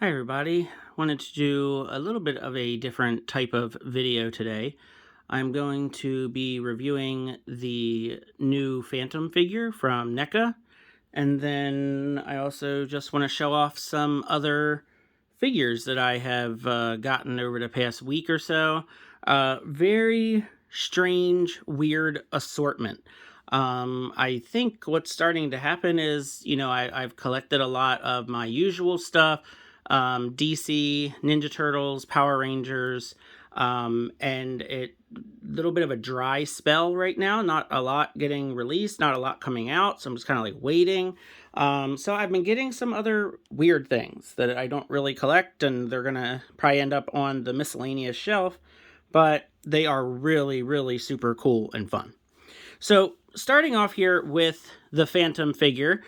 Hi everybody. Wanted to do a little bit of a different type of video today. I'm going to be reviewing the new Phantom figure from NECA, and then I also just want to show off some other figures that I have gotten over the past week or so. Very strange, weird assortment. I think what's starting to happen is, I've collected a lot of my usual stuff, DC, Ninja Turtles, Power Rangers, and it little bit of a dry spell right now. Not a lot getting released, not a lot coming out, so I'm just kind of like waiting. So I've been getting some other weird things that I don't really collect, and they're gonna probably end up on the miscellaneous shelf, but they are really, really super cool and fun. So starting off here with the Phantom figure,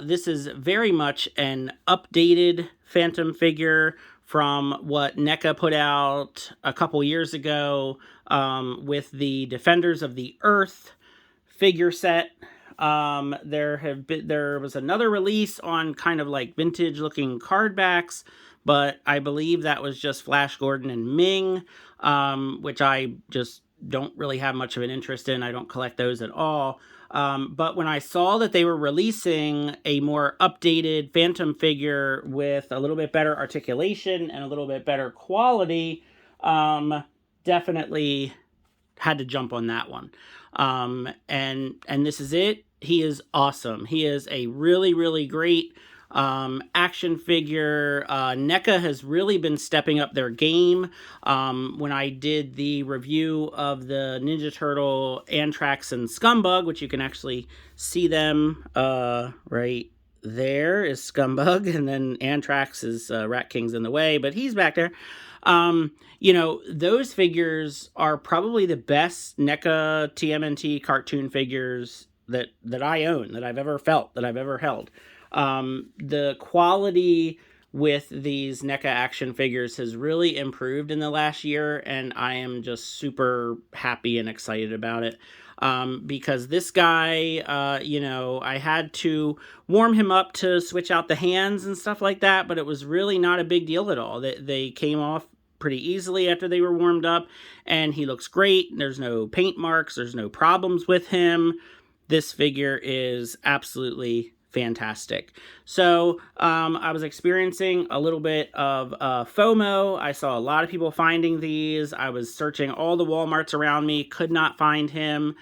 this is very much an updated Phantom figure from what NECA put out a couple years ago with the Defenders of the Earth figure set. There was another release on kind of like vintage looking card backs, but I believe that was just Flash Gordon and Ming, which I just don't really have much of an interest in. I don't collect those at all. But when I saw that they were releasing a more updated Phantom figure with a little bit better articulation and a little bit better quality, definitely had to jump on that one. And this is it. He is awesome. He is a really, really great action figure. NECA has really been stepping up their game. When I did the review of the Ninja Turtle, Anthrax, and Scumbug, which you can actually see them right there is Scumbug, and then Anthrax is Rat King's in the way, but he's back there. Those figures are probably the best NECA TMNT cartoon figures that I own, that I've ever felt, that I've ever held. The quality with these NECA action figures has really improved in the last year, and I am just super happy and excited about it. Because this guy, I had to warm him up to switch out the hands and stuff like that, but it was really not a big deal at all. They came off pretty easily after they were warmed up, and he looks great. There's no paint marks. There's no problems with him. This figure is absolutely fantastic. So I was experiencing a little bit of FOMO. I saw a lot of people finding these. I was searching all the Walmarts around me, could not find him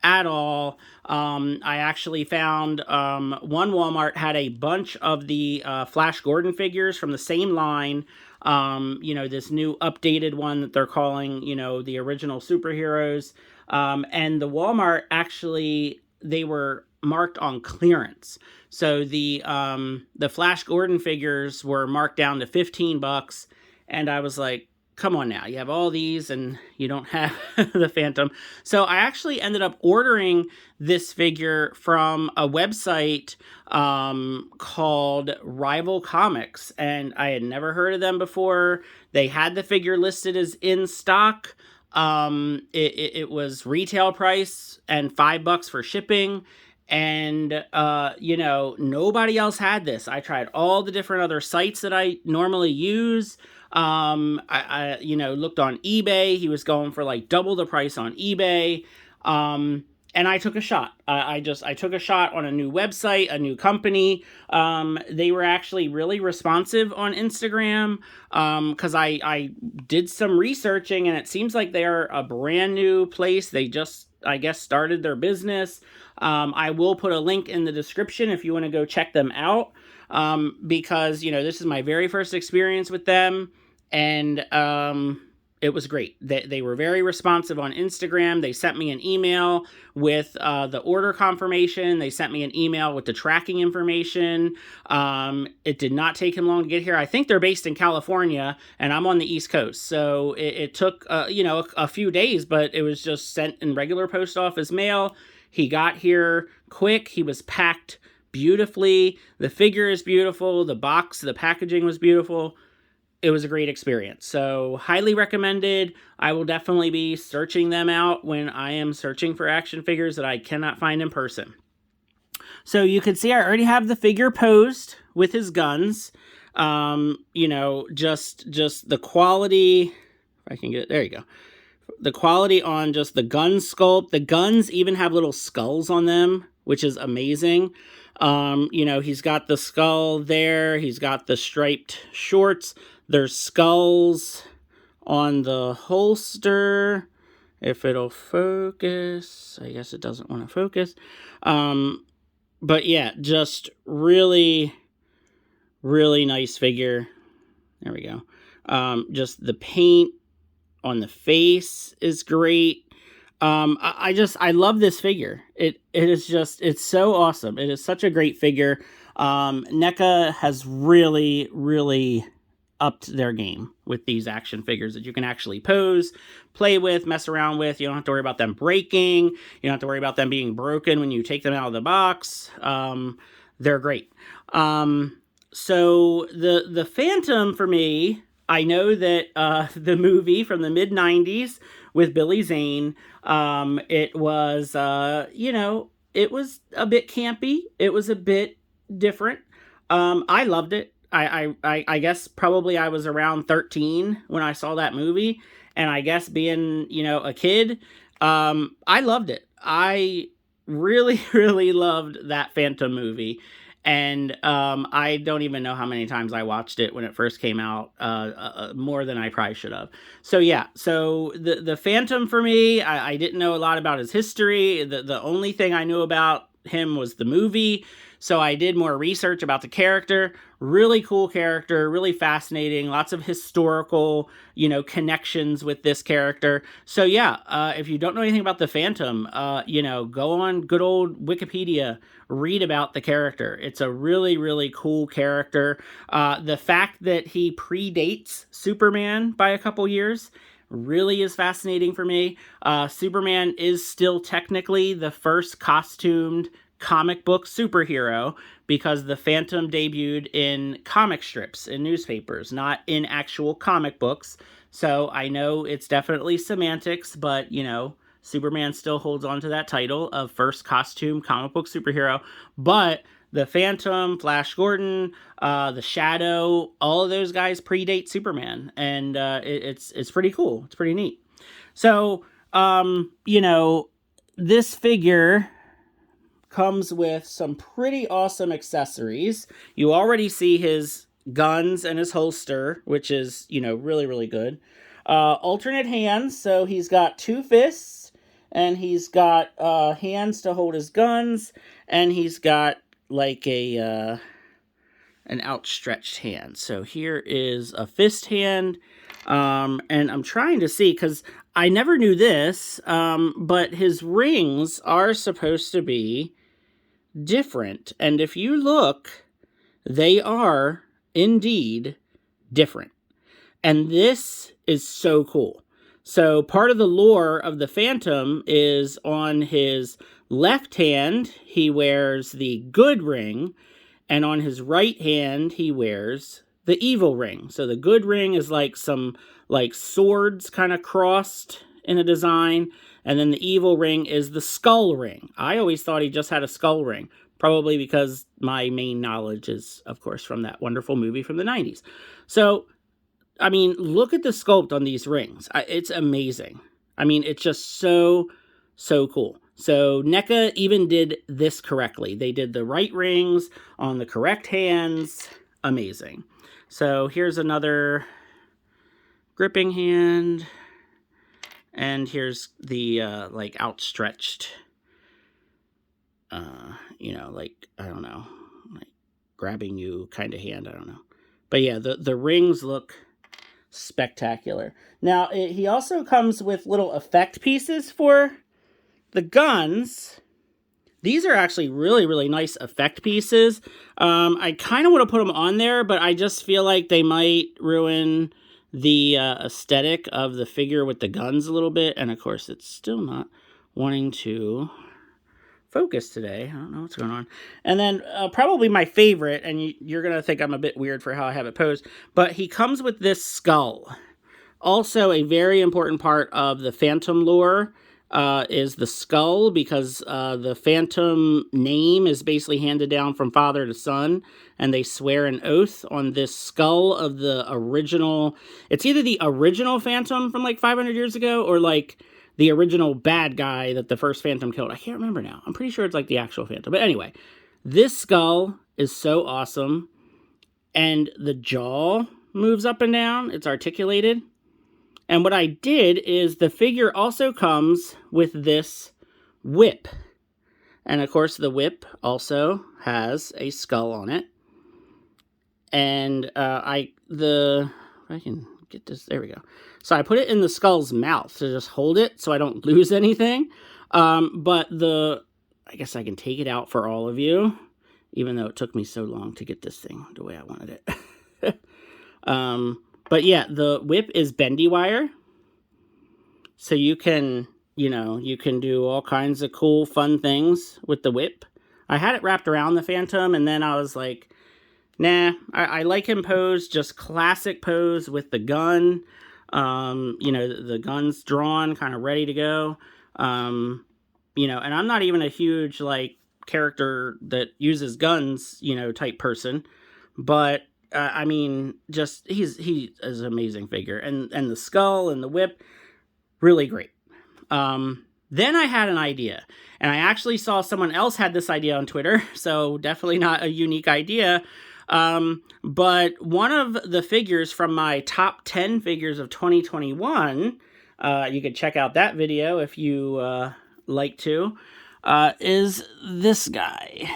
at all. I actually found one Walmart had a bunch of the Flash Gordon figures from the same line. This new updated one that they're calling, the original Superheroes. And the Walmart actually, they were marked on clearance. So the Flash Gordon figures were marked down to $15, and I was like, come on now, you have all these and you don't have the Phantom. So I actually ended up ordering this figure from a website called Rival Comics, and I had never heard of them before. They had the figure listed as in stock. It was retail price and $5 for shipping. And, nobody else had this. I tried all the different other sites that I normally use. I looked on eBay. He was going for like double the price on eBay. And I took a shot. I took a shot on a new website, a new company. They were actually really responsive on Instagram, because I did some researching, and it seems like they're a brand new place. They just, I guess, started their business. I will put a link in the description if you want to go check them out, because, this is my very first experience with them, and it was great. They were very responsive on Instagram. They sent me an email with the order confirmation. They sent me an email with the tracking information. It did not take him long to get here. I think they're based in California, and I'm on the East Coast. So it took, a few days, but it was just sent in regular post office mail. He got here quick. He was packed beautifully. The figure is beautiful. The box, the packaging was beautiful. It was a great experience. So highly recommended. I will definitely be searching them out when I am searching for action figures that I cannot find in person. So you can see I already have the figure posed with his guns. You know, just the quality. If I can get it, there you go. The quality on just the gun sculpt. The guns even have little skulls on them, which is amazing. You know, he's got the skull there. He's got the striped shorts. There's skulls on the holster. If it'll focus, I guess it doesn't want to focus. But yeah, just really, really nice figure. There we go. Just the paint on the face is great. I love this figure. It is just, it's so awesome. It is such a great figure. NECA has really, really upped their game with these action figures that you can actually pose, play with, mess around with. You don't have to worry about them breaking. You don't have to worry about them being broken when you take them out of the box. They're great. So the Phantom for me, I know that the movie from the mid-90s with Billy Zane, it was, you know, it was a bit campy. It was a bit different. I loved it. I guess probably I was around 13 when I saw that movie. And I guess being, you know, a kid, I loved it. I really, really loved that Phantom movie. And I don't even know how many times I watched it when it first came out, more than I probably should have. So yeah, so the Phantom for me, I didn't know a lot about his history. The only thing I knew about him was the movie. So I did more research about the character. Really cool character, really fascinating. Lots of historical, you know, connections with this character. So yeah, if you don't know anything about the Phantom, you know, go on good old Wikipedia, read about the character. It's a really, really cool character. The fact that he predates Superman by a couple years really is fascinating for me. Superman is still technically the first costumed comic book superhero because the Phantom debuted in comic strips in newspapers, not in actual comic books. So I know it's definitely semantics, but you know, Superman still holds on to that title of first costume comic book superhero. But the Phantom, Flash Gordon, the Shadow, all of those guys predate Superman, and it's pretty cool. It's pretty neat. So you know, this figure comes with some pretty awesome accessories. You already see his guns and his holster, which is, you know, really, really good. Alternate hands, so he's got two fists, and he's got hands to hold his guns, and he's got like an outstretched hand. So here is a fist hand, and I'm trying to see, because I never knew this, but his rings are supposed to be different. And if you look, they are indeed different. And this is so cool. So part of the lore of the Phantom is on his left hand, he wears the good ring, and on his right hand, he wears the evil ring. So the good ring is like some like swords kind of crossed in a design, and then the evil ring is the skull ring. I always thought he just had a skull ring, probably because my main knowledge is, of course, from that wonderful movie from the 90s. So, I mean, look at the sculpt on these rings. It's amazing. I mean, it's just so, so cool. So NECA even did this correctly. They did the right rings on the correct hands. Amazing. So here's another gripping hand. And here's the, like, outstretched, you know, like, I don't know, like, grabbing you kind of hand, I don't know. But yeah, the rings look spectacular. Now, he also comes with little effect pieces for the guns. These are actually really, really nice effect pieces. I kind of want to put them on there, but I just feel like they might ruin the aesthetic of the figure with the guns a little bit. And of course, it's still not wanting to focus today. I don't know what's going on. And then probably my favorite, and you're going to think I'm a bit weird for how I have it posed, but he comes with this skull. Also a very important part of the Phantom lore. is the skull, because the Phantom name is basically handed down from father to son, and they swear an oath on this skull of the original. It's either the original Phantom from like 500 years ago, or like the original bad guy that the first Phantom killed. I can't remember now. I'm pretty sure it's like the actual Phantom. But anyway, this skull is so awesome. And the jaw moves up and down. It's articulated. And what I did is the figure also comes with this whip. And of course the whip also has a skull on it. And if I can get this, there we go. So I put it in the skull's mouth to just hold it so I don't lose anything. But I guess I can take it out for all of you, even though it took me so long to get this thing the way I wanted it. But yeah, the whip is bendy wire. So you can, you can do all kinds of cool, fun things with the whip. I had it wrapped around the Phantom, and then I was like, nah, I like him posed, just classic pose with the gun. The gun's drawn, kind of ready to go. And I'm not even a huge, like, character that uses guns, type person. But, I mean, just, he is an amazing figure. And the skull and the whip, really great. Then I had an idea. And I actually saw someone else had this idea on Twitter, so definitely not a unique idea. But one of the figures from my top 10 figures of 2021, you could check out that video if you like to, is this guy.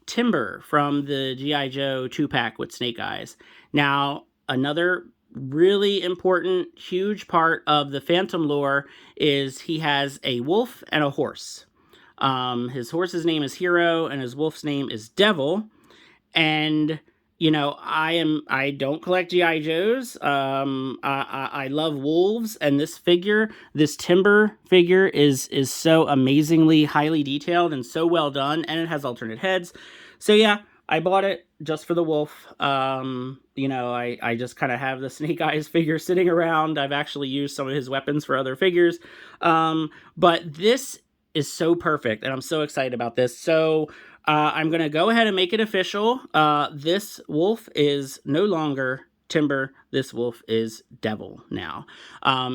Timber from the G.I. Joe 2-pack with Snake Eyes. Now, another really important, huge part of the Phantom lore is he has a wolf and a horse. His horse's name is Hero, and his wolf's name is Devil. And, I don't collect G.I. Joes. I love wolves, and this Timber figure is so amazingly highly detailed and so well done, and it has alternate heads. So yeah, I bought it just for the wolf. I just kind of have the Snake Eyes figure sitting around. I've actually used some of his weapons for other figures. But this is so perfect, and I'm so excited about this. So I'm going to go ahead and make it official. This wolf is no longer Timber. This wolf is Devil now.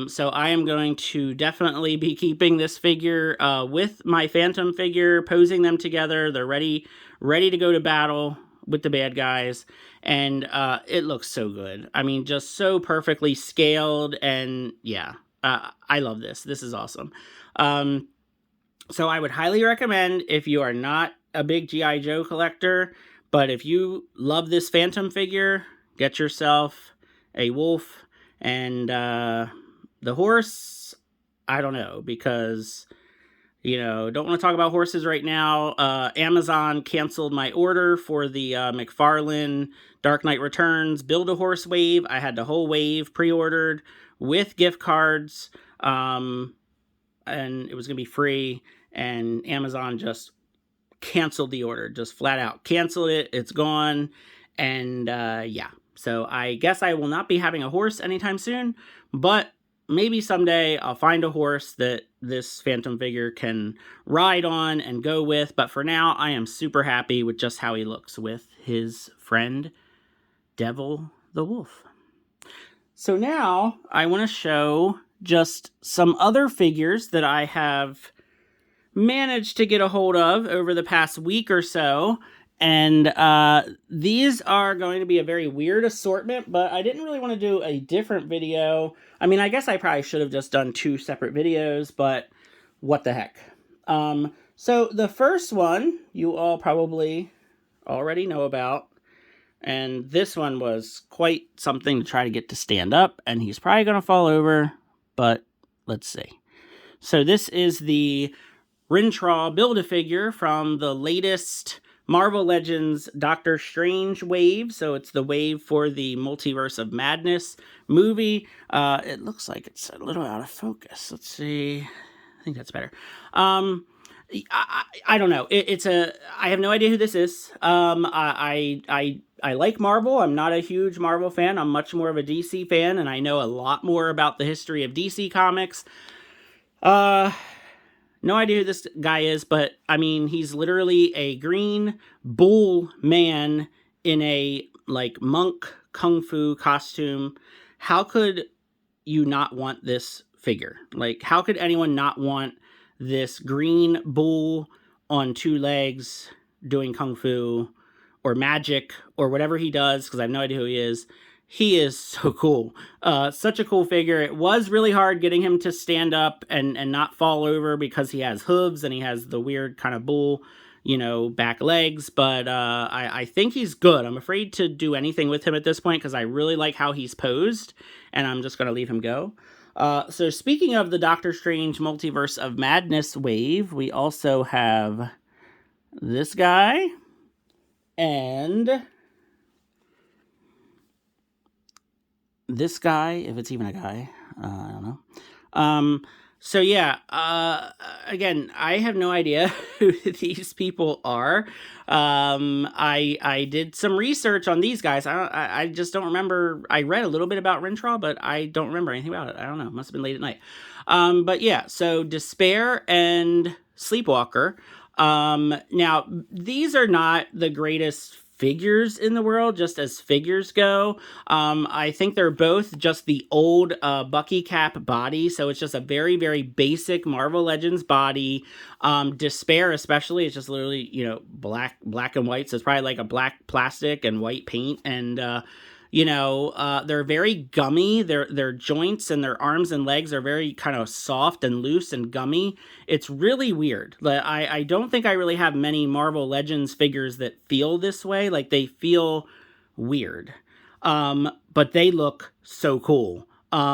So I am going to definitely be keeping this figure with my Phantom figure, posing them together. They're ready to go to battle with the bad guys. And it looks so good. I mean, just so perfectly scaled. And yeah, I love this. This is awesome. So I would highly recommend, if you are not a big G.I. Joe collector, but if you love this Phantom figure, get yourself a wolf. And the horse, I don't know, because, don't want to talk about horses right now. Amazon canceled my order for the McFarlane Dark Knight Returns Build-A-Horse wave. I had the whole wave pre-ordered with gift cards, and it was going to be free. And Amazon just canceled the order, just flat out canceled it. It's gone. And yeah, so I guess I will not be having a horse anytime soon, but maybe someday I'll find a horse that this Phantom figure can ride on and go with. But for now, I am super happy with just how he looks with his friend, Devil the Wolf. So now I want to show just some other figures that I have managed to get a hold of over the past week or so. And these are going to be a very weird assortment, but I didn't really want to do a different video. I mean, I guess I probably should have just done 2 separate videos, but what the heck. So the first one you all probably already know about, and this one was quite something to try to get to stand up, and he's probably going to fall over, but let's see. So this is the Rintraw Build-A-Figure from the latest Marvel Legends Doctor Strange wave. So it's the wave for the Multiverse of Madness movie. It looks like it's a little out of focus. Let's see. I think that's better. I don't know. I have no idea who this is. I like Marvel. I'm not a huge Marvel fan. I'm much more of a DC fan, and I know a lot more about the history of DC Comics. Uh, no idea who this guy is, but I mean, he's literally a green bull man in a like monk kung fu costume. How could you not want this figure? Like, how could anyone not want this green bull on two legs doing kung fu or magic or whatever he does? Because I have no idea who he is. He is so cool. Such a cool figure. It was really hard getting him to stand up and not fall over because he has hooves and he has the weird kind of bull, back legs. But I think he's good. I'm afraid to do anything with him at this point because I really like how he's posed, and I'm just going to leave him go. So speaking of the Doctor Strange Multiverse of Madness wave, we also have this guy and this guy, if it's even a guy. I don't know. So yeah, again, I have no idea who these people are. I did some research on these guys. I just don't remember. I read a little bit about Rentraw, but I don't remember anything about it. I don't know. It must have been late at night. But yeah, so Despair and Sleepwalker. Now these are not the greatest figures in the world, just as figures go. I think they're both just the old Bucky Cap body, so it's just a very, very basic Marvel Legends body. Despair especially is just literally, black and white, so it's probably like a black plastic and white paint, and they're very gummy. Their joints and their arms and legs are very kind of soft and loose and gummy. It's really weird. I don't think I really have many Marvel Legends figures that feel this way. Like, they feel weird. But they look so cool. I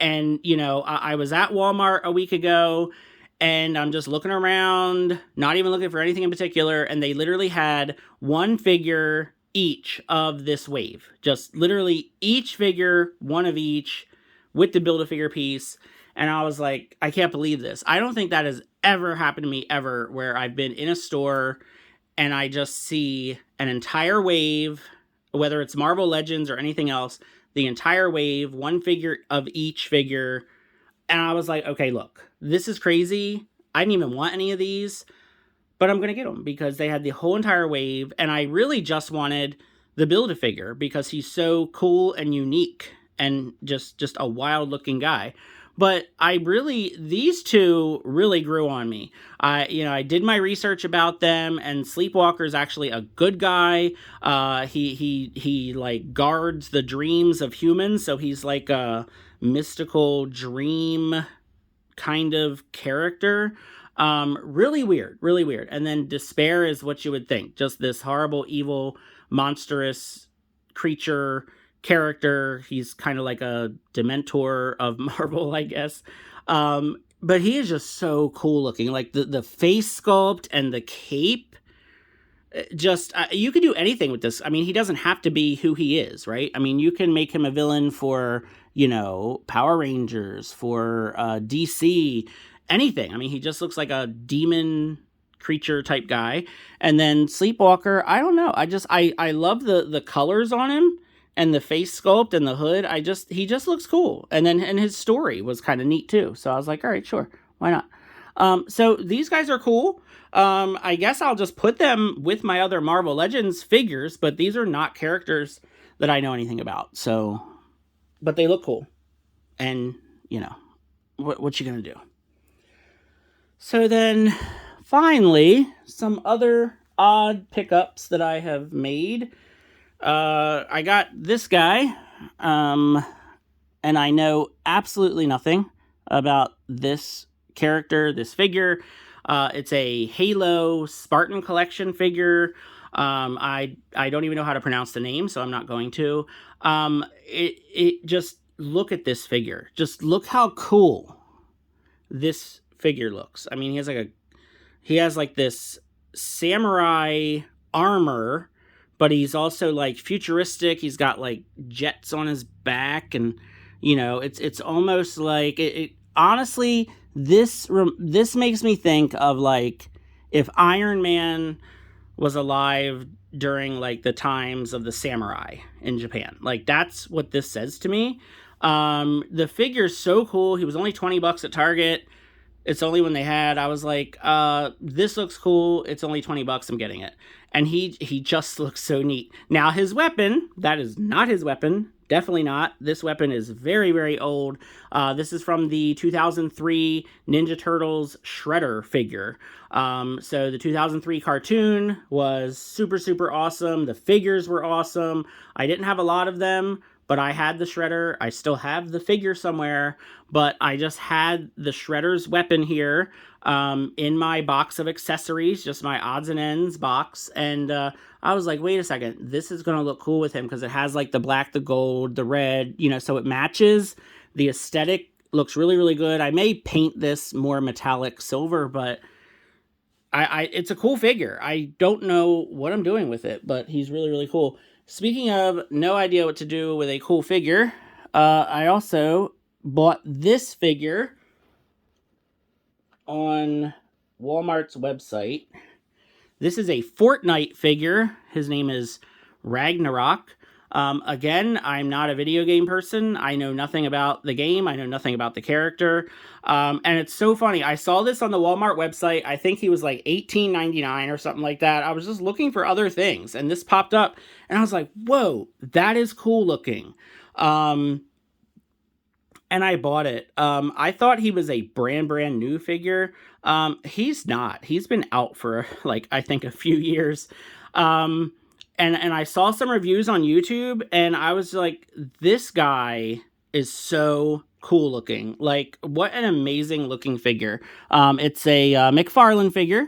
was at Walmart a week ago, and I'm just looking around, not even looking for anything in particular, and they literally had one figure each of this wave. Just literally each figure, one of each, with the Build-A-Figure piece. And I was like, I can't believe this. I don't think that has ever happened to me ever, where I've been in a store and I just see an entire wave, whether it's Marvel Legends or anything else, the entire wave, one figure of each figure. And I was like, okay, look, this is crazy. I didn't even want any of these, but I'm going to get them because they had the whole entire wave, and I really just wanted the Build-A-Figure because he's so cool and unique and just a wild-looking guy. But these two really grew on me. I did my research about them, and Sleepwalker's actually a good guy. He like guards the dreams of humans, so he's like a mystical dream kind of character. Really weird. And then Despair is what you would think. Just this horrible, evil, monstrous creature character. He's kind of like a Dementor of Marvel, I guess. But he is just so cool looking. Like the face sculpt and the cape. You could do anything with this. I mean, he doesn't have to be who he is, right? I mean, you can make him a villain for, Power Rangers, for DC, anything. I mean, he just looks like a demon creature type guy. And then Sleepwalker, I don't know. I love the colors on him and the face sculpt and the hood. He just looks cool. And his story was kind of neat too. So I was like, all right, sure. Why not? So these guys are cool. I guess I'll just put them with my other Marvel Legends figures, but these are not characters that I know anything about. So, but they look cool. And, what you gonna do? So then, finally, some other odd pickups that I have made. I got this guy, and I know absolutely nothing about this character, this figure. It's a Halo Spartan Collection figure. I don't even know how to pronounce the name, so I'm not going to. It just look at this figure. Just look how cool this figure looks. I mean, he has like this samurai armor, but he's also like futuristic. He's got like jets on his back, and it's almost like it honestly, this makes me think of like if Iron Man was alive during like the times of the samurai in Japan. Like that's what this says to me. The figure's so cool. He was only $20 at Target. It's only when they had. I was like, this looks cool. It's only $20. I'm getting it. And he just looks so neat. Now his weapon, that is not his weapon. Definitely not. This weapon is very, very old. This is from the 2003 Ninja Turtles Shredder figure. So the 2003 cartoon was super, super awesome. The figures were awesome. I didn't have a lot of them, but I had the Shredder. I still have the figure somewhere, but I just had the Shredder's weapon here in my box of accessories, just my odds and ends box. And I was like, wait a second, this is going to look cool with him because it has like the black, the gold, the red, you know, so it matches. The aesthetic looks really, really good. I may paint this more metallic silver, but it's a cool figure. I don't know what I'm doing with it, but he's really, really cool. Speaking of no idea what to do with a cool figure, I also bought this figure on Walmart's website. This is a Fortnite figure. His name is Ragnarok. Again, I'm not a video game person. I know nothing about the game. I know nothing about the character. And it's so funny. I saw this on the Walmart website. I think he was like $18.99 or something like that. I was just looking for other things, and this popped up, and I was like, whoa, that is cool looking. And I bought it. I thought he was a brand new figure. He's not. He's been out for like, I think a few years. And I saw some reviews on YouTube, and I was like, this guy is so cool looking. Like, what an amazing looking figure. It's a McFarlane figure.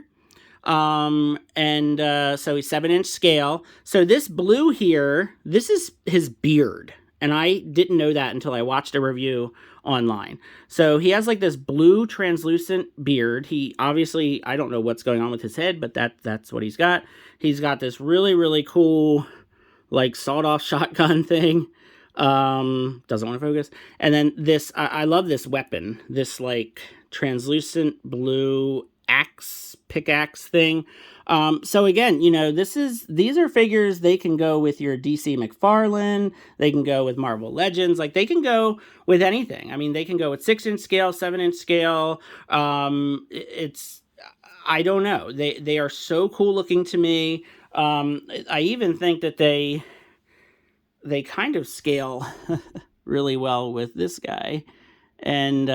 So he's 7-inch scale. So this blue here, this is his beard. And I didn't know that until I watched a review online. So he has like this blue translucent beard. He obviously, I don't know what's going on with his head, but that's what he's got. He's got this really, really cool, like sawed-off shotgun thing. Doesn't want to focus. And then this, I love this weapon. This like translucent blue pickaxe thing. So again, you know, these are figures. They can go with your DC McFarlane. They can go with Marvel Legends. Like, they can go with anything. I mean, they can go with 6-inch scale, 7-inch scale. I don't know. They are so cool looking to me. I even think that they kind of scale really well with this guy. And,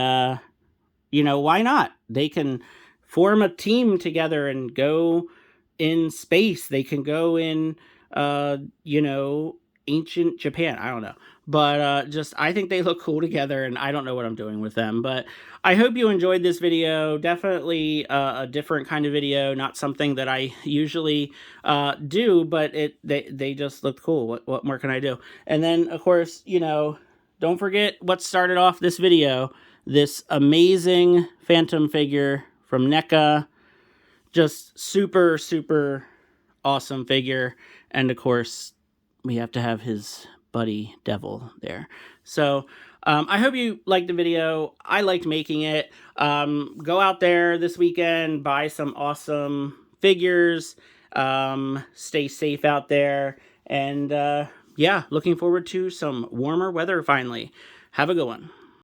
you know, why not? They can form a team together and go in space. They can go in, you know, ancient Japan. I don't know. But I think they look cool together, and I don't know what I'm doing with them. But I hope you enjoyed this video. Definitely a different kind of video, not something that I usually do, but they just looked cool. What more can I do? And then, of course, you know, don't forget what started off this video, this amazing Phantom figure from NECA. Just super, super awesome figure. And of course, we have to have his buddy Devil there. So I hope you liked the video. I liked making it. Go out there this weekend, buy some awesome figures. Stay safe out there. And yeah, looking forward to some warmer weather finally. Have a good one.